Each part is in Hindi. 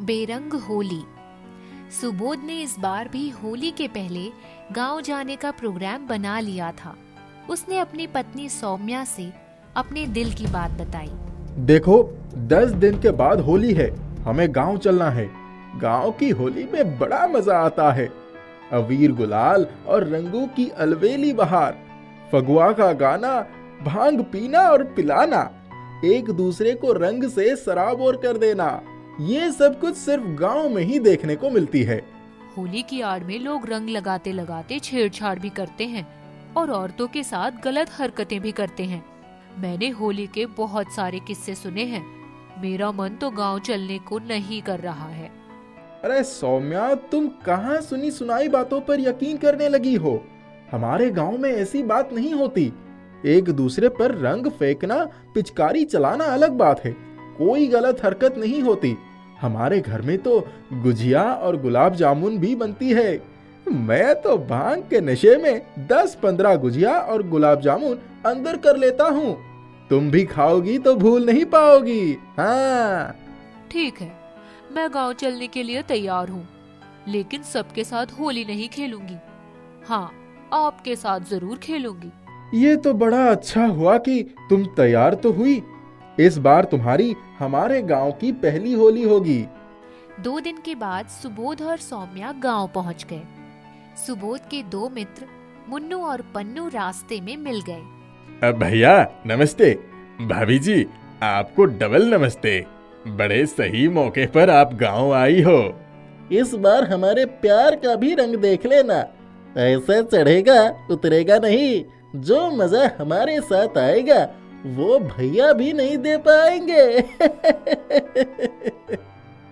बेरंग होली। सुबोध ने इस बार भी होली के पहले गांव जाने का प्रोग्राम बना लिया था। उसने अपनी पत्नी सौम्या से अपने दिल की बात बताई। देखो, 10 दिन के बाद होली है, हमें गांव चलना है। गांव की होली में बड़ा मजा आता है। अबीर गुलाल और रंगों की अलवेली बहार, फगुआ का गाना, भांग पीना और पिलाना, एक दूसरे को रंग से सराबोर कर देना, ये सब कुछ सिर्फ गांव में ही देखने को मिलती है। होली की आड़ में लोग रंग लगाते लगाते छेड़छाड़ भी करते हैं और औरतों के साथ गलत हरकतें भी करते हैं। मैंने होली के बहुत सारे किस्से सुने हैं। मेरा मन तो गांव चलने को नहीं कर रहा है। अरे सौम्या, तुम कहाँ सुनी सुनाई बातों पर यकीन करने लगी हो? हमारे गांव में ऐसी बात नहीं होती। एक दूसरे पर रंग फेंकना, पिचकारी चलाना अलग बात है, कोई गलत हरकत नहीं होती। हमारे घर में तो गुजिया और गुलाब जामुन भी बनती है। मैं तो भांग के नशे में 10-15 गुजिया और गुलाब जामुन अंदर कर लेता हूँ। तुम भी खाओगी तो भूल नहीं पाओगी। हाँ ठीक है, मैं गांव चलने के लिए तैयार हूँ, लेकिन सबके साथ होली नहीं खेलूंगी। हाँ, आपके साथ जरूर खेलूंगी। ये तो बड़ा अच्छा हुआ कि तुम तैयार तो हुई। इस बार तुम्हारी हमारे गांव की पहली होली होगी। 2 दिन के बाद सुबोध और सौम्या गांव पहुंच गए। सुबोध के 2 मित्र मुन्नू और पन्नू रास्ते में मिल गए। भैया नमस्ते। भाभी जी, आपको डबल नमस्ते। बड़े सही मौके पर आप गांव आई हो। इस बार हमारे प्यार का भी रंग देख लेना। ऐसा चढ़ेगा उतरेगा नहीं। जो मजा हमारे साथ आएगा वो भैया भी नहीं दे पाएंगे।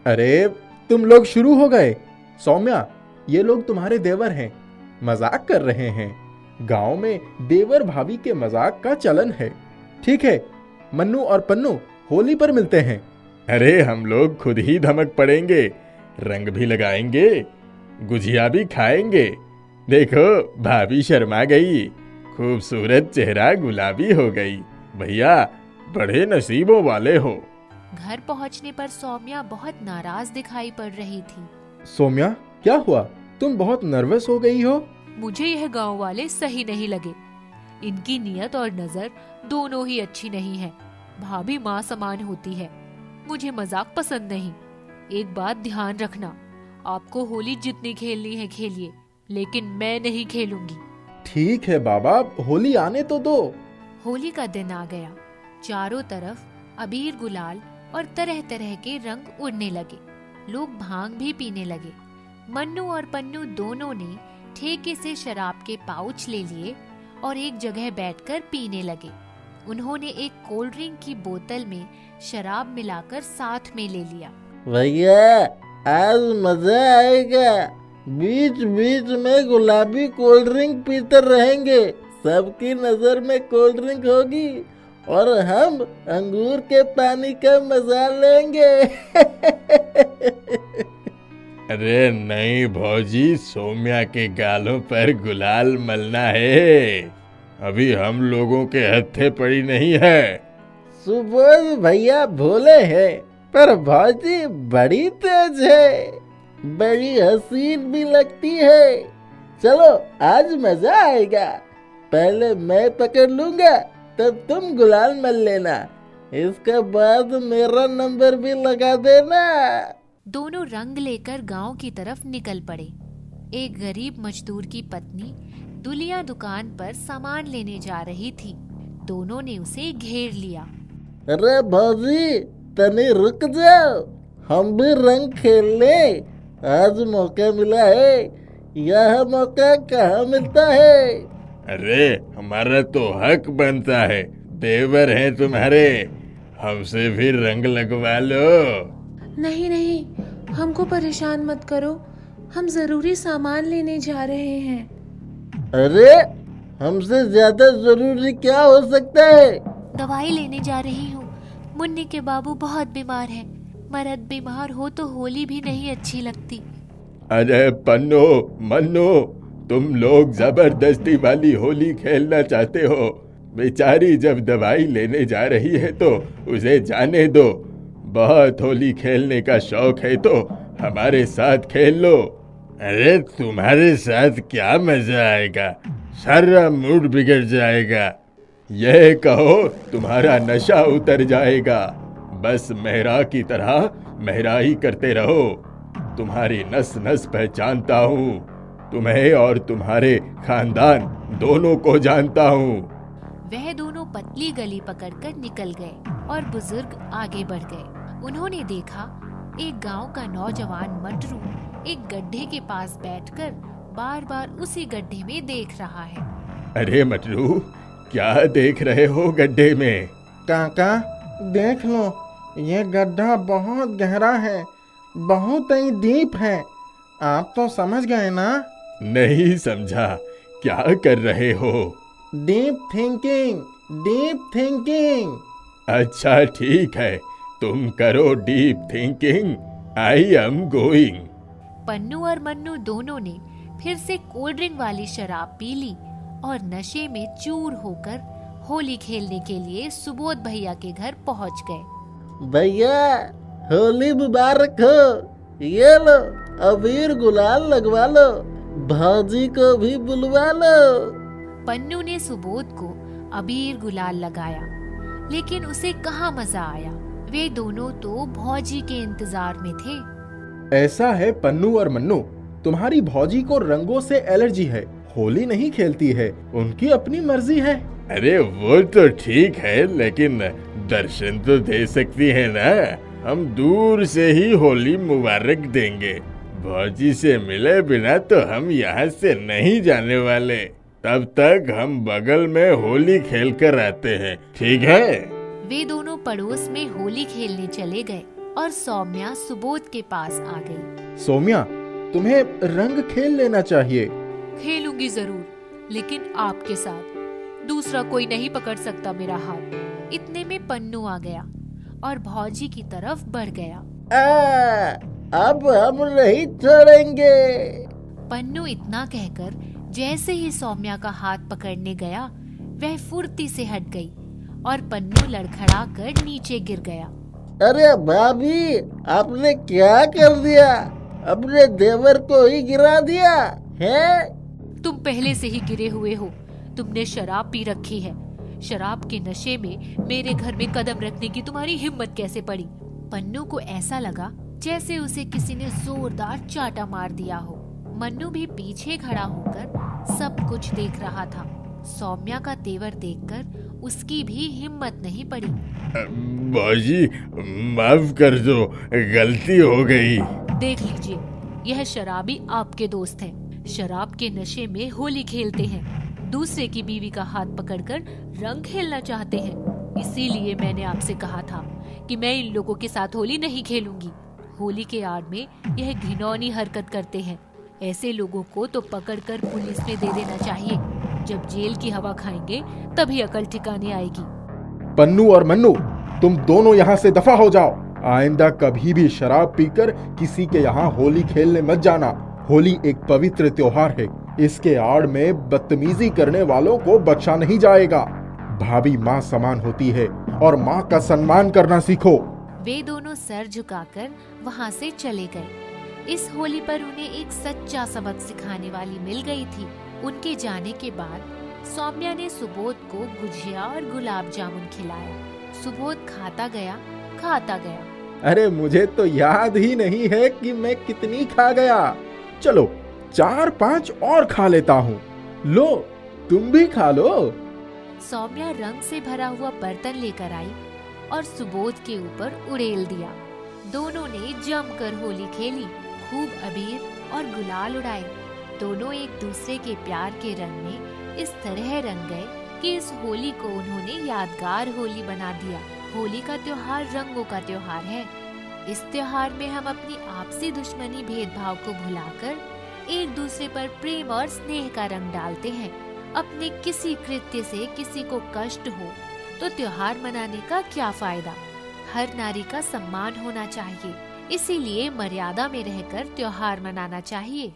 अरे तुम लोग शुरू हो गए। सौम्या, ये लोग तुम्हारे देवर हैं, मजाक कर रहे हैं। गांव में देवर भाभी के मजाक का चलन है। ठीक है, मन्नू और पन्नू होली पर मिलते हैं। अरे हम लोग खुद ही धमक पड़ेंगे, रंग भी लगाएंगे, गुजिया भी खाएंगे। देखो भाभी शर्मा गई, खूबसूरत चेहरा गुलाबी हो गई। भैया बड़े नसीबों वाले हो। घर पहुंचने पर सौम्या बहुत नाराज दिखाई पड़ रही थी। सौम्या, क्या हुआ? तुम बहुत नर्वस हो गई हो। मुझे यह गांव वाले सही नहीं लगे। इनकी नियत और नजर दोनों ही अच्छी नहीं है। भाभी माँ समान होती है। मुझे मजाक पसंद नहीं। एक बात ध्यान रखना, आपको होली जितनी खेलनी है खेलिए, लेकिन मैं नहीं खेलूंगी। ठीक है बाबा, होली आने तो दो। होली का दिन आ गया। चारों तरफ अबीर गुलाल और तरह तरह के रंग उड़ने लगे। लोग भांग भी पीने लगे। मन्नू और पन्नू दोनों ने ठेके से शराब के पाउच ले लिए और एक जगह बैठकर पीने लगे। उन्होंने एक कोल्ड ड्रिंक की बोतल में शराब मिलाकर साथ में ले लिया। भैया आज मजा आएगा। बीच बीच में गुलाबी कोल्ड ड्रिंक पीते रहेंगे। सबकी नजर में कोल्ड ड्रिंक होगी और हम अंगूर के पानी का मजा लेंगे। अरे नहीं भौजी, सौम्या के गालों पर गुलाल मलना है। अभी हम लोगों के हत्थे पड़ी नहीं है। सुबोध भैया भोले हैं, पर भौजी बड़ी तेज है, बड़ी हसीन भी लगती है। चलो आज मजा आएगा। पहले मैं पकड़ लूंगा, तब तुम गुलाल मल लेना। इसके बाद मेरा नंबर भी लगा देना। दोनों रंग लेकर गांव की तरफ निकल पड़े। एक गरीब मजदूर की पत्नी दुलिया दुकान पर सामान लेने जा रही थी। दोनों ने उसे घेर लिया। अरे भौजी, तनी रुक जाओ, हम भी रंग खेल ले। आज मौका मिला है, यह मौका कहाँ मिलता है। अरे हमारा तो हक बनता है, देवर हैं तुम्हारे, हमसे भी रंग लगवा लो। नहीं नहीं, हमको परेशान मत करो, हम जरूरी सामान लेने जा रहे हैं। अरे हमसे ज्यादा जरूरी क्या हो सकता है? दवाई लेने जा रही हूँ। मुन्नी के बाबू बहुत बीमार हैं। मर्द बीमार हो तो होली भी नहीं अच्छी लगती। अरे पन्नू मन्नू, तुम लोग जबरदस्ती वाली होली खेलना चाहते हो। बेचारी जब दवाई लेने जा रही है तो उसे जाने दो। बहुत होली खेलने का शौक है तो हमारे साथ खेल लो। अरे तुम्हारे साथ क्या मजा आएगा, सारा मूड बिगड़ जाएगा। यह कहो तुम्हारा नशा उतर जाएगा। बस मेहरा की तरह मेहराई करते रहो। तुम्हारी नस नस पहचानता हूँ, तुम्हें और तुम्हारे खानदान दोनों को जानता हूँ। वह दोनों पतली गली पकड़कर निकल गए और बुजुर्ग आगे बढ़ गए। उन्होंने देखा एक गांव का नौजवान मटरू एक गड्ढे के पास बैठकर बार बार उसी गड्ढे में देख रहा है। अरे मटरू, क्या देख रहे हो गड्ढे में? काका देख लो, ये गड्ढा बहुत गहरा है, बहुत ही डीप है। आप तो समझ गए ना? नहीं समझा, क्या कर रहे हो? Deep thinking, deep thinking. अच्छा ठीक है, तुम करो deep thinking, I am going. Pannu और मन्नू दोनों ने फिर से कोल्ड ड्रिंक वाली शराब पी ली और नशे में चूर होकर होली खेलने के लिए सुबोध भैया के घर पहुंच गए। भैया होली मुबारक हो, ये लो अबीर गुलाल लगवा लो, भाजी को भी बुलवा लो। पन्नू ने सुबोध को अबीर गुलाल लगाया, लेकिन उसे कहाँ मजा आया। वे दोनों तो भौजी के इंतजार में थे। ऐसा है पन्नू और मन्नू, तुम्हारी भौजी को रंगों से एलर्जी है, होली नहीं खेलती है, उनकी अपनी मर्जी है। अरे वो तो ठीक है, लेकिन दर्शन तो दे सकती है ना। हम दूर से ही होली मुबारक देंगे। भौजी से मिले बिना तो हम यहाँ से नहीं जाने वाले। तब तक हम बगल में होली खेल कर आते हैं, ठीक है? वे दोनों पड़ोस में होली खेलने चले गए और सौम्या सुबोध के पास आ गई। सौम्या, तुम्हें रंग खेल लेना चाहिए। खेलूंगी जरूर, लेकिन आपके साथ। दूसरा कोई नहीं पकड़ सकता मेरा हाथ। इतने में पन्नू आ गया और भौजी की तरफ बढ़ गया। अब हम नहीं छोड़ेंगे। पन्नू इतना कहकर जैसे ही सौम्या का हाथ पकड़ने गया, वह फुर्ती से हट गई और पन्नू लड़खड़ा कर नीचे गिर गया। अरे भाभी, आपने क्या कर दिया? अपने देवर को ही गिरा दिया है? तुम पहले से ही गिरे हुए हो। तुमने शराब पी रखी है। शराब के नशे में मेरे घर में कदम रखने की तुम्हारी हिम्मत कैसे पड़ी? पन्नू को ऐसा लगा जैसे उसे किसी ने जोरदार चाटा मार दिया हो। मन्नू भी पीछे खड़ा होकर सब कुछ देख रहा था। सौम्या का तेवर देखकर उसकी भी हिम्मत नहीं पड़ी। भौजी, माफ कर दो, गलती हो गई। देख लीजिए, यह शराबी आपके दोस्त हैं। शराब के नशे में होली खेलते हैं, दूसरे की बीवी का हाथ पकड़कर रंग खेलना चाहते हैं। इसीलिए मैंने आपसे कहा था कि मैं इन लोगों के साथ होली नहीं खेलूंगी। होली के आड़ में यह घिनौनी हरकत करते हैं। ऐसे लोगों को तो पकड़कर पुलिस में दे देना चाहिए। जब जेल की हवा खाएंगे तभी अकल ठिकाने आएगी। पन्नू और मन्नू, तुम दोनों यहाँ से दफा हो जाओ। आइंदा कभी भी शराब पीकर किसी के यहाँ होली खेलने मत जाना। होली एक पवित्र त्योहार है, इसके आड़ में बदतमीजी करने वालों को बख्शा नहीं जाएगा। भाभी माँ समान होती है और माँ का सम्मान करना सीखो। वे दोनों सर झुकाकर वहाँ से चले गए। इस होली पर उन्हें एक सच्चा सबक सिखाने वाली मिल गई थी। उनके जाने के बाद सौम्या ने सुबोध को गुजिया और गुलाब जामुन खिलाया। सुबोध खाता गया। अरे मुझे तो याद ही नहीं है कि मैं कितनी खा गया। चलो 4-5 और खा लेता हूँ। लो, तुम भी खा लो। सौम्या रंग से भरा हुआ बर्तन लेकर आई और सुबोध के ऊपर उड़ेल दिया। दोनों ने जमकर होली खेली, खूब अबीर और गुलाल उड़ाए। दोनों एक दूसरे के प्यार के रंग में इस तरह रंग गए कि इस होली को उन्होंने यादगार होली बना दिया। होली का त्योहार रंगों का त्योहार है। इस त्योहार में हम अपनी आपसी दुश्मनी भेदभाव को भुलाकर एक दूसरे पर प्रेम और स्नेह का रंग डालते हैं। अपने किसी कृत्य से किसी को कष्ट हो तो त्योहार मनाने का क्या फायदा? हर नारी का सम्मान होना चाहिए, इसीलिए मर्यादा में रहकर त्योहार मनाना चाहिए।